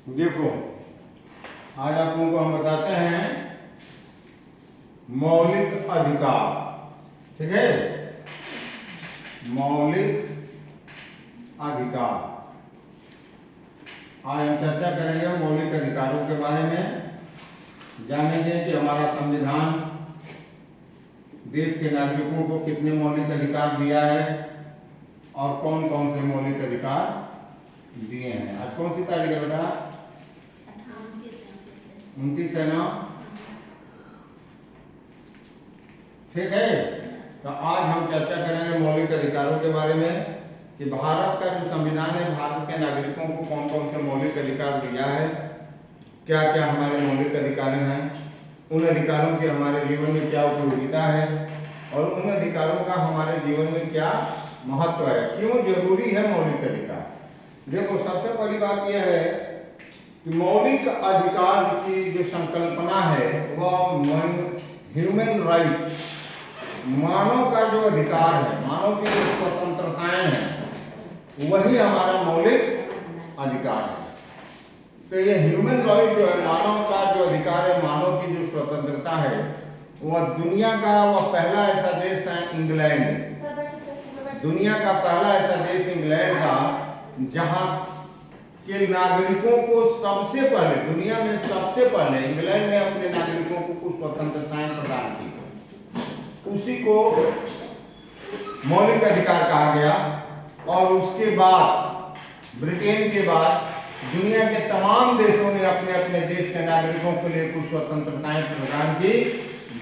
देखो, आज आप लोगों को हम बताते हैं मौलिक अधिकार। ठीक है, मौलिक अधिकार। आज हम चर्चा करेंगे मौलिक अधिकारों के बारे में। जानेंगे कि हमारा संविधान देश के नागरिकों को कितने मौलिक अधिकार दिया है और कौन कौन से मौलिक अधिकार दिए हैं। आज कौन सी तारीख है बेटा? 29 है ना? ठीक है, तो आज हम चर्चा करेंगे मौलिक अधिकारों के बारे में कि भारत का जो संविधान है भारत के नागरिकों को कौन कौन से मौलिक अधिकार दिया है, क्या क्या हमारे मौलिक अधिकार हैं, उन अधिकारों की हमारे जीवन में क्या उपयोगिता है और उन अधिकारों का हमारे जीवन में क्या महत्व है, क्यों जरूरी है मौलिक अधिकार। देखो, सबसे पहली बात यह है कि मौलिक अधिकार की जो संकल्पना है वह ह्यूमन राइट, मानव का जो अधिकार है, मानव की जो स्वतंत्रताएं हैं, वही हमारा मौलिक अधिकार है। तो ये ह्यूमन राइट जो है, मानव का जो अधिकार है, मानव की जो स्वतंत्रता है, वह दुनिया का वह पहला ऐसा देश था इंग्लैंड। दुनिया का पहला ऐसा देश इंग्लैंड था जहां के नागरिकों को सबसे पहले, दुनिया में सबसे पहले इंग्लैंड ने अपने नागरिकों को कुछ स्वतंत्रताएं प्रदान की। उसी को मौलिक अधिकार कहा गया। और उसके बाद ब्रिटेन के बाद दुनिया के तमाम देशों ने अपने अपने देश के नागरिकों के लिए कुछ स्वतंत्रताएं प्रदान की,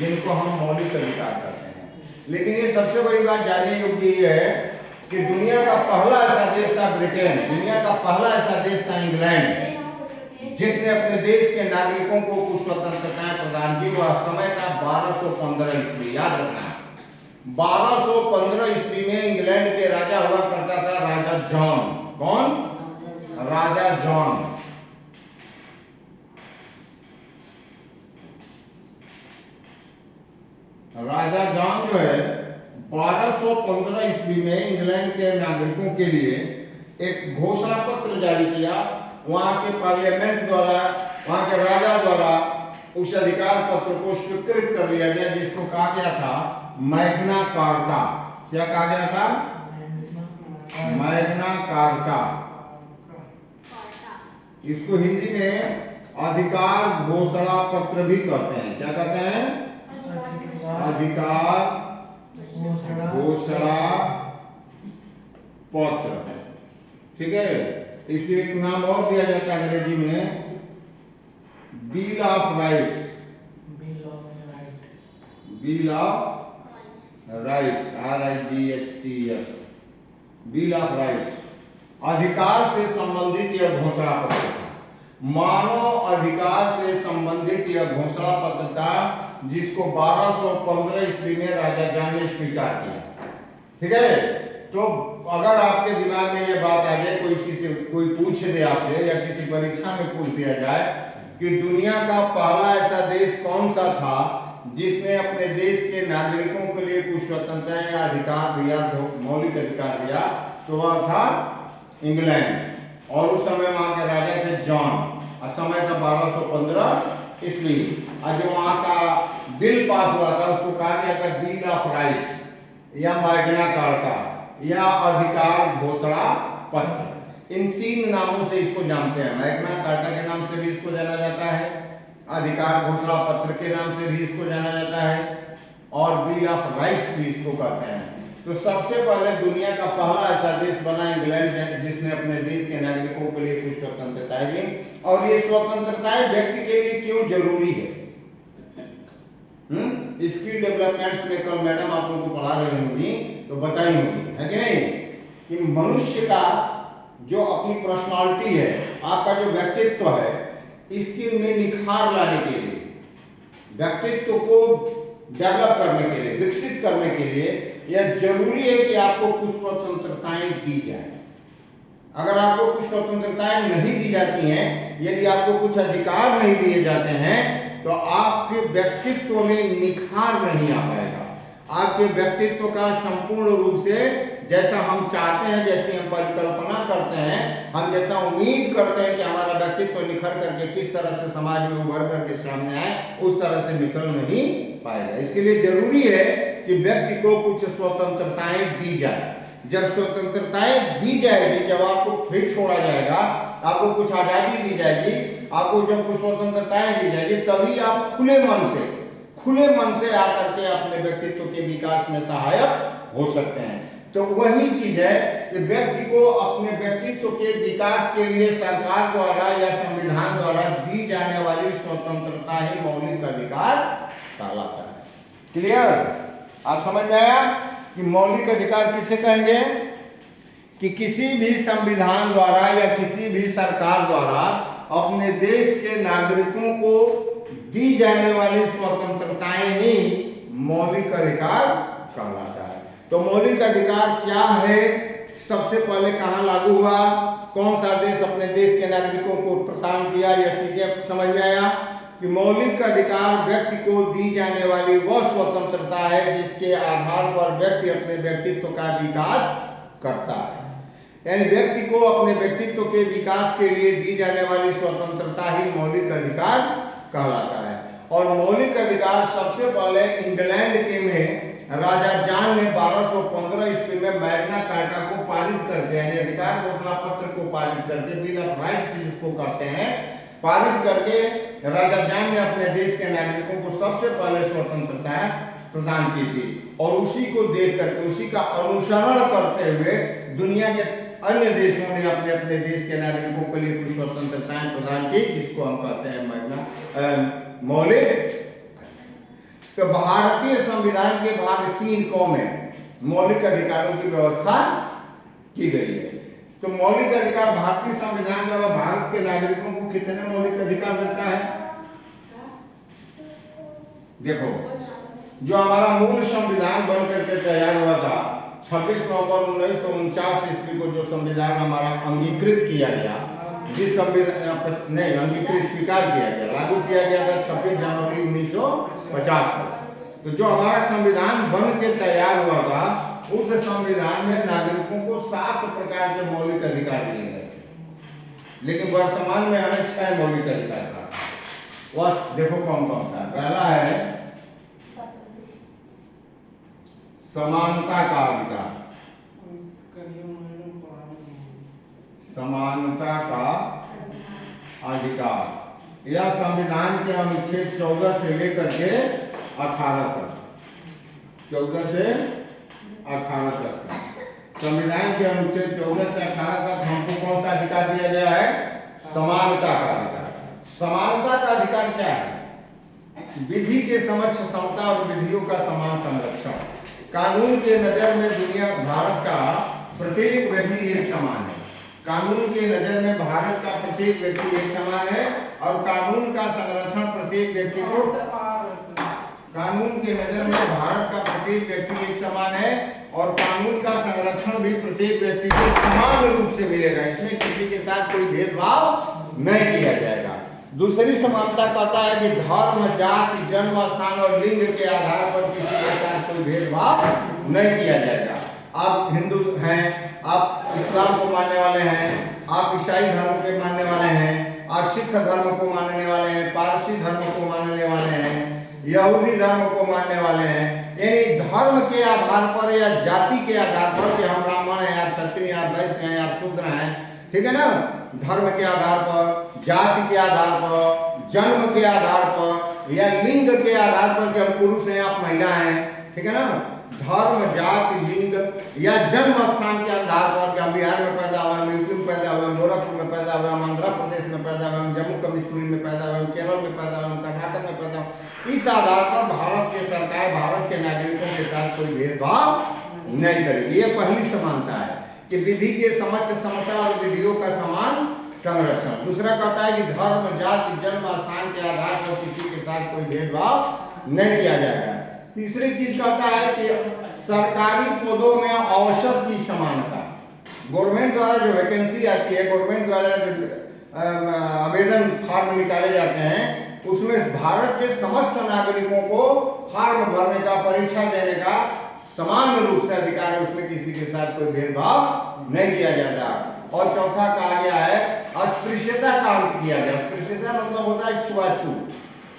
जिनको हम मौलिक अधिकार कहते हैं। लेकिन ये सबसे बड़ी बात जानने योग्य ये है कि दुनिया का पहला ऐसा देश था ब्रिटेन, दुनिया का पहला ऐसा देश था इंग्लैंड, जिसने अपने देश के नागरिकों को कुछ स्वतंत्रताएं प्रदान की। वह समय था 1215 ईस्वी। याद रखना, 1215 ईस्वी में इंग्लैंड के राजा हुआ करता था राजा जॉन। कौन? राजा जॉन। राजा जॉन जो है 1215 ईस्वी में इंग्लैंड के नागरिकों के लिए एक घोषणा पत्र जारी किया। वहां के पार्लियामेंट द्वारा, वहां के राजा द्वारा उस अधिकार पत्र को स्वीकृत कर लिया गया, जिसको कहा गया था मैग्ना कार्टा। क्या कहा गया था? Magna carta. इसको हिंदी में अधिकार घोषणा पत्र भी कहते हैं। क्या कहते हैं? अधिकार घोषणा पत्र। ठीक है, इसको एक नाम और दिया जाता है अंग्रेजी में, bill of rights. Bill of rights, RIGHTS, bill of rights. अधिकार से संबंधित यह घोषणा पत्र था, मानव अधिकार से संबंधित यह घोषणा पत्र था, जिसको 1215 ईस्वी में राजा जॉन ने स्वीकार किया। ठीक है, तो अगर आपके दिमाग में यह बात आ जाए, कोई पूछ दे आपसे या किसी परीक्षा में पूछ दिया जाए कि दुनिया का पहला ऐसा देश कौन सा था जिसने अपने देश के नागरिकों के लिए कुछ स्वतंत्रता या अधिकार दिया, मौलिक अधिकार दिया, तो वह था इंग्लैंड। और उस समय वहां के राजा थे जॉन और समय था 1215 ईस्वी। और जो वहां का बिल पास हुआ था उसको कहा गया था बिल ऑफ राइट्स या मैग्ना कार्टा या अधिकार घोषणा पत्र। इन तीन नामों से इसको जानते हैं। मैग्ना कार्टा के नाम से भी इसको जाना जाता है, अधिकार घोषणा पत्र के नाम से भी इसको जाना जाता है, और बिल ऑफ राइट्स भी इसको कहते हैं। तो सबसे पहले दुनिया का पहला ऐसा देश बना इंग्लैंड, जिसने अपने देश के नागरिकों के लिए कुछ स्वतंत्रताएं दी। और ये स्वतंत्रताएं व्यक्ति के लिए क्यों जरूरी है? स्किल डेवलपमेंट्स में कल मैडम आप लोगों को पढ़ा रही होंगी तो बताई होगी, है कि नहीं, कि मनुष्य का जो अपनी पर्सनालिटी है, आपका जो व्यक्तित्व है, इसके में निखार लाने के लिए, व्यक्तित्व को डेवलप करने के लिए, विकसित करने के लिए यह जरूरी है कि आपको कुछ स्वतंत्रताएं दी जाए। अगर आपको कुछ स्वतंत्रताएं नहीं दी जाती हैं, यदि आपको कुछ अधिकार नहीं दिए जाते हैं, तो आपके व्यक्तित्व में निखार नहीं आ पाएगा, आपके व्यक्तित्व का संपूर्ण रूप से जैसा हम चाहते हैं, जैसी हम परिकल्पना करते हैं, हम जैसा उम्मीद करते हैं कि हमारा व्यक्तित्व निखर करके किस तरह से समाज में उभर करके सामने आए, उस तरह से निकल नहीं पाएगा। इसके लिए जरूरी है कि व्यक्ति को कुछ स्वतंत्रताएं दी जाए। जब स्वतंत्रताएं दी जाएगी, जब आपको फ्री छोड़ा जाएगा, आपको कुछ आजादी दी जाएगी, आपको जब कुछ स्वतंत्रताएं दी जाएगी, तभी आप खुले मन से आकर के अपने व्यक्तित्व के विकास में सहायक हो सकते हैं। तो वही चीज है कि व्यक्ति को अपने व्यक्तित्व के विकास के लिए सरकार द्वारा या संविधान द्वारा दी जाने वाली स्वतंत्रता ही मौलिक अधिकार कहलाता है। क्लियर? आप समझ में आया कि मौलिक अधिकार किसे कहेंगे? कि किसी भी संविधान द्वारा या किसी भी सरकार द्वारा अपने देश के नागरिकों को दी जाने वाली स्वतंत्रताएं ही मौलिक अधिकार कहलाता है। तो मौलिक अधिकार क्या है? सबसे पहले कहाँ लागू हुआ? कौन सा देश अपने देश के नागरिकों को प्रदान किया? यह चीजें समझ में आया कि मौलिक अधिकार व्यक्ति को दी जाने वाली वह स्वतंत्रता है जिसके आधार पर व्यक्ति अपने व्यक्तित्व का विकास करता है। यानी व्यक्ति को अपने व्यक्तित्व के विकास के लिए दी जाने वाली स्वतंत्रता ही मौलिक अधिकार कहलाता है। और मौलिक अधिकार सबसे पहले इंग्लैंड के में राजा जॉन ने 1215 ईस्वी में मैग्ना कार्टा को पारित करके, यानी अधिकार घोषणा पत्र को पारित करके, बिल ऑफ राइट्स जिसको कहते हैं, पारित करके राजा जॉन ने अपने देश के नागरिकों को सबसे पहले स्वतंत्रता प्रदान की थी। और उसी को देख करके, उसी का अनुसरण करते हुए दुनिया के अन्य देशों ने अपने अपने देश के नागरिकों के लिए कुछ स्वतंत्रताएं प्रदान की, जिसको हम कहते हैं मैग्ना मौलिक। तो भारतीय संविधान के भाग 3 क में मौलिक अधिकारों की व्यवस्था की गई है। तो मौलिक अधिकार भारतीय संविधान द्वारा भारत के नागरिकों को कितने मौलिक अधिकार देता है? देखो, जो हमारा मूल संविधान बन करके तैयार हुआ था 26 नवंबर 1949 ईस्वी को, जो संविधान हमारा अंगीकृत किया गया, जिस संविधान नहीं अंगीकृत स्वीकार किया गया, लागू किया गया था 26 जनवरी 1950 को। तो जो हमारा संविधान बन के तैयार हुआ था, उस संविधान में नागरिकों को 7 प्रकार के मौलिक अधिकार दिए गए, लेकिन वर्तमान में हमें 6 मौलिक अधिकार का। वह देखो कौन कौन सा। पहला है समानता का अधिकार। समानता का अधिकार यह संविधान के अनुच्छेद 14 से लेकर के 18 तक, 14 से 18 तक संविधान के अनुच्छेद 14 से 18 तक हमको कौन सा अधिकार दिया गया है? समानता का अधिकार। समानता का अधिकार क्या है? विधि के समक्ष समता और विधियों का समान संरक्षण। कानून के नजर में दुनिया भारत का प्रत्येक व्यक्ति एक समान है। कानून के नजर में भारत का प्रत्येक व्यक्ति एक समान है और कानून का संरक्षण प्रत्येक व्यक्ति को, कानून के नजर में भारत का प्रत्येक व्यक्ति एक समान है और कानून का संरक्षण भी प्रत्येक व्यक्ति को समान रूप से मिलेगा। इसमें किसी के साथ कोई भेदभाव नहीं किया जाएगा। दूसरी समानता कहता है कि धर्म, जाति, जन्म स्थान और लिंग के आधार पर किसी के साथ कोई भेदभाव नहीं किया जाएगा। आप हिंदू हैं, आप इस्लाम को मानने वाले हैं, आप ईसाई धर्म के मानने वाले हैं, आप सिख धर्म को मानने वाले हैं, पारसी धर्म को मानने वाले हैं, यहूदी धर्म को मानने वाले हैं। यानी धर्म के आधार पर या जाति के आधार पर कि हम ब्राह्मण हैं, आप क्षत्रिय, आप वैश्य हैं, आप शूद्र हैं, ठीक है ना? धर्म के आधार पर, जाति के आधार पर, जन्म के आधार पर या लिंग के आधार पर कि हम पुरुष हैं, आप महिला हैं, ठीक है ना? धर्म, जाति, लिंग या जन्म स्थान के आधार पर कि हम बिहार में पैदा हुए, हम यूपी में पैदा हुए, गोरखपुर में पैदा हुए, हम आंध्र प्रदेश में पैदा हुए, हम जम्मू कश्मीर में पैदा हुए, केरल में पैदा हुए, कर्नाटक में पैदा हुए, इस आधार पर भारत की सरकार भारत के नागरिकों के साथ कोई भेदभाव नहीं करेगी। ये पहली समानता है कि विधि के समक्ष समता और विधियों का समान संरक्षण। दूसरा कहता है कि धर्म, जाति, जन्म स्थान के आधार पर किसी के साथ कोई भेदभाव नहीं किया जाएगा। तीसरी चीज कहता है कि सरकारी पदों में अवसर की समानता। गवर्नमेंट द्वारा जो वैकेंसी आती है, गवर्नमेंट द्वारा जो आवेदन फॉर्म निकाले जाते हैं, उसमें भारत के समस्त नागरिकों को फॉर्म भरने का, परीक्षा देने का समान रूप से अधिकार है, उसमें किसी के साथ कोई भेदभाव नहीं किया जाता। और चौथा कहा गया है अस्पृश्यता का अंत किया गया। अस्पृश्यता मतलब होता है छुआछूत,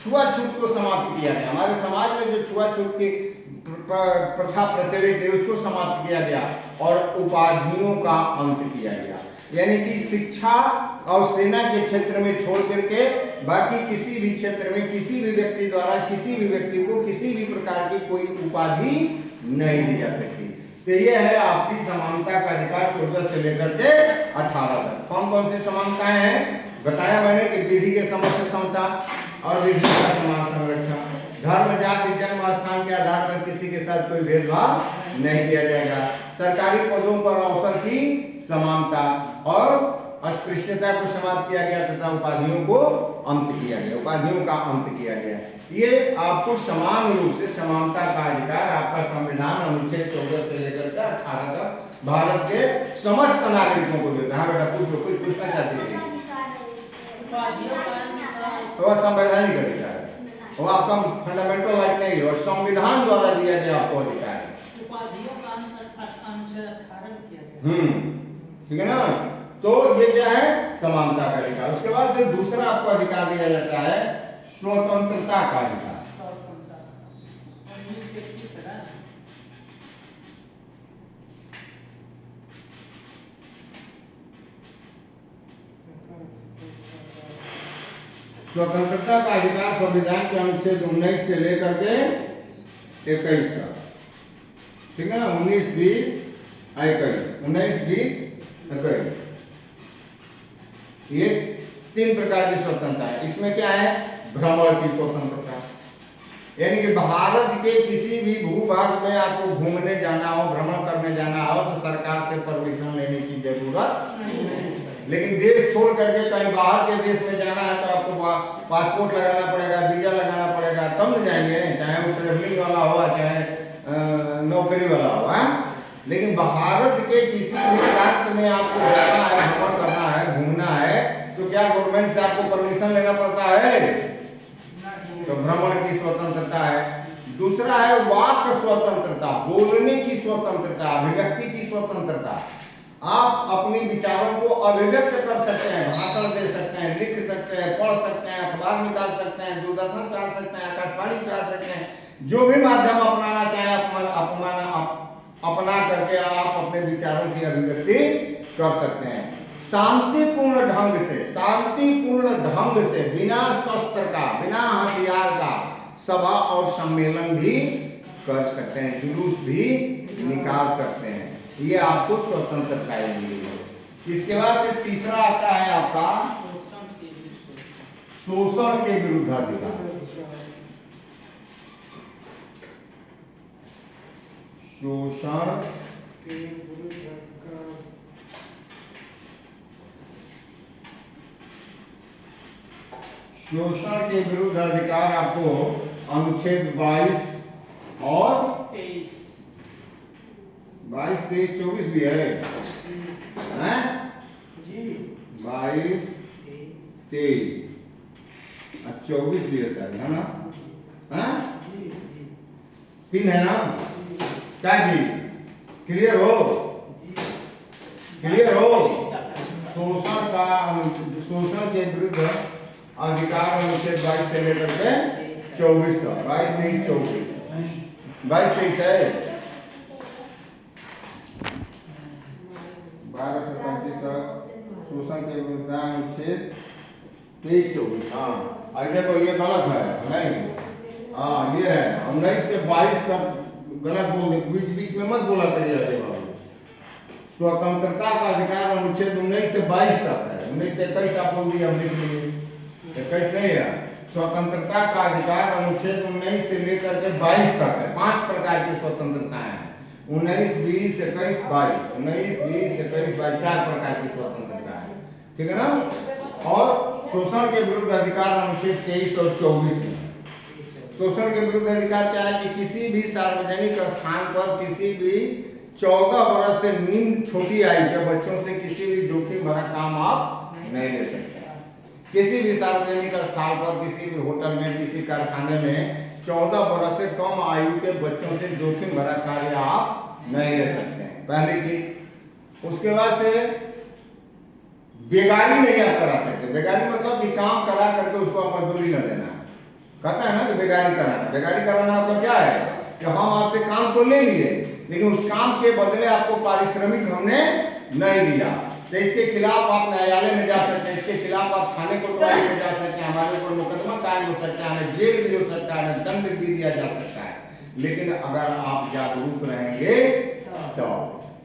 छुआछूत को समाप्त किया गया। हमारे समाज में जो छुआछूत की प्रथा प्रचलित है उसको समाप्त किया गया और उपाधियों का अंत किया गया। यानी कि शिक्षा और सेना के क्षेत्र में छोड़ करके बाकी किसी भी क्षेत्र में किसी भी व्यक्ति द्वारा किसी भी व्यक्ति को किसी भी प्रकार की कोई उपाधि नहीं दी जा सकती। तो ये है आपकी समानता का अधिकार 14 से लेकर के 18 तक। कौन कौन सी समानताएं हैं बताया मैंने कि विधि के समक्ष समता और विधि का समान संरक्षण, धर्म जाति जन्म स्थान के आधार पर किसी के साथ कोई भेदभाव नहीं किया जाएगा, सरकारी पदों पर अवसर की समानता और अस्पृश्यता को समाप्त किया गया तथा उपाधियों को अंत किया गया, उपाधियों का अंत किया गया। ये आपको समान रूप से समानता का अधिकार आपका संविधान अनुच्छेद 14 से लेकर के 18 तक भारत के समस्त नागरिकों को देता है। बेटा पूछो, कुछ पूछना चाहते हैं? तो संवैधानिक अधिकार है, वो आपका फंडामेंटल राइट नहीं है और संविधान द्वारा दिया गया आपको अधिकार है। ठीक है ना? तो ये क्या है समानता का अधिकार। उसके बाद से दूसरा आपको अधिकार दिया जाता है स्वतंत्रता का अधिकार। स्वतंत्रता का अधिकार संविधान के अनुच्छेद 19 से लेकर के 21 तक। ठीक है ना? 19, 20, 21, 19, 20, 21 ये 3 प्रकार की स्वतंत्रता है। इसमें क्या है? भ्रमण की स्वतंत्रता, यानी कि भारत के किसी भी भूभाग में आपको घूमने जाना हो, भ्रमण करने जाना हो तो सरकार से परमिशन लेने की जरूरत नहीं है। लेकिन देश छोड़ करके कहीं बाहर के देश में जाना है तो आपको पासपोर्ट लगाना पड़ेगा, वीजा लगाना पड़ेगा, तब न जाएंगे, चाहे वो ट्रेवलिंग वाला हो चाहे नौकरी वाला हो। लेकिन भारत के किसी भी राज्य में आपको जाना है, भ्रमण करना है, घूमना है तो क्या गवर्नमेंट से आपको परमिशन लेना पड़ता है? तो भ्रमण की स्वतंत्रता है। दूसरा है वाक स्वतंत्रता, बोलने की स्वतंत्रता, अभिव्यक्ति की स्वतंत्रता। आप अपने विचारों को अभिव्यक्त कर सकते हैं, भाषण दे सकते हैं, लिख सकते हैं, पढ़ सकते हैं, अखबार निकाल सकते हैं, दूरदर्शन चला सकते हैं, आकाशवाणी चला सकते हैं, जो भी माध्यम अपनाना चाहे अपना करके आप अपने विचारों की अभिव्यक्ति कर सकते हैं। शांतिपूर्ण ढंग से बिना शस्त्र का, बिना हथियार का सभा और सम्मेलन भी कर सकते हैं, जुलूस भी निकाल सकते हैं। ये आपको स्वतंत्रता मिली है। इसके बाद से तीसरा आता है आपका शोषण के विरुद्ध अधिकार। शोषण के विरुद्ध अधिकार आपको अनुच्छेद 22 और 22, 23, 24 भी है, हैं? 22, 23 और 24 भी है सर, है ना? हैं? 3 है ना? क्या जी? क्लियर हो? शोषण के विरुद्ध अधिकार अनुच्छेद 22 से लेकर के 24 का, 22, 23, 24, 22, 23 है, 12 से 35 तक शोषण के विरुद्ध अनुच्छेद 23, 24। हाँ देखो ये गलत है, नहीं, हाँ ये है 19 से 22 तक गलत बोल, बीच में मत बोला करिए। स्वतंत्रता का अधिकार अनुच्छेद 19 से 22 तक है, 19 से 21 आप बोल दिया, हम लिख लिए 21 नहीं है। स्वतंत्रता का अधिकार अनुच्छेद 19 से लेकर के 22 तक है। 5 प्रकार की स्वतंत्रता है, 19, 20, 21, 22, 19, 20, 21, 22, 4 प्रकार की स्वतंत्रता है। ठीक है ना? और शोषण के विरुद्ध अधिकार अनुच्छेद 23 और 24 में शोषण के विरुद्ध अधिकार क्या है कि किसी भी सार्वजनिक स्थान पर किसी भी 14 वर्ष से निम्न छोटी आयु के बच्चों से किसी भी जोखिम भरा काम आप नहीं ले सकते। किसी भी सार्वजनिक स्थान पर, किसी भी होटल में, किसी कारखाने में 14 वर्ष से कम आयु के बच्चों से जोखिम भरा कार्य आप नहीं ले सकते हैं, पहली चीज। उसके बाद से बेगारी नहीं आप करा सकते। बेगारी मतलब कि काम करा करके उसको आप मजदूरी न देना। कहता है ना कि बेगारी कराना। बेगारी कराना मतलब क्या है कि हम आपसे काम तो ले लिए, लेकिन उस काम के बदले आपको पारिश्रमिक हमने नहीं दिया। तो इसके खिलाफ आप न्यायालय में जा सकते हैं, इसके खिलाफ आप थाने कोतवाली में जा सकते हैं, हमारे ऊपर मुकदमा कायम हो सकता है, हमें जेल भी हो सकता है, हमें दंड भी दिया जा सकता है। लेकिन अगर आप जागरूक रहेंगे तो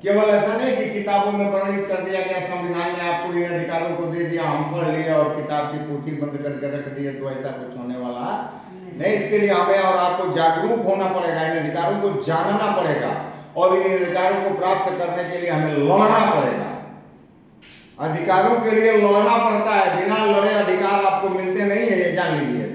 केवल ऐसा नहीं कि किताबों में वर्णित कर दिया गया, संविधान ने आपको इन अधिकारों को दे दिया, हम पढ़ लिया और किताब की पोथी बंद करके रख दिए, तो ऐसा कुछ होने वाला नहीं। इसके लिए हमें और आपको जागरूक होना पड़ेगा, इन अधिकारों को जानना पड़ेगा और इन अधिकारों को प्राप्त करने के लिए हमें लड़ना पड़ेगा। अधिकारों के लिए लड़ना पड़ता है, बिना लड़े अधिकार आपको मिलते नहीं है, ये जान लीजिए।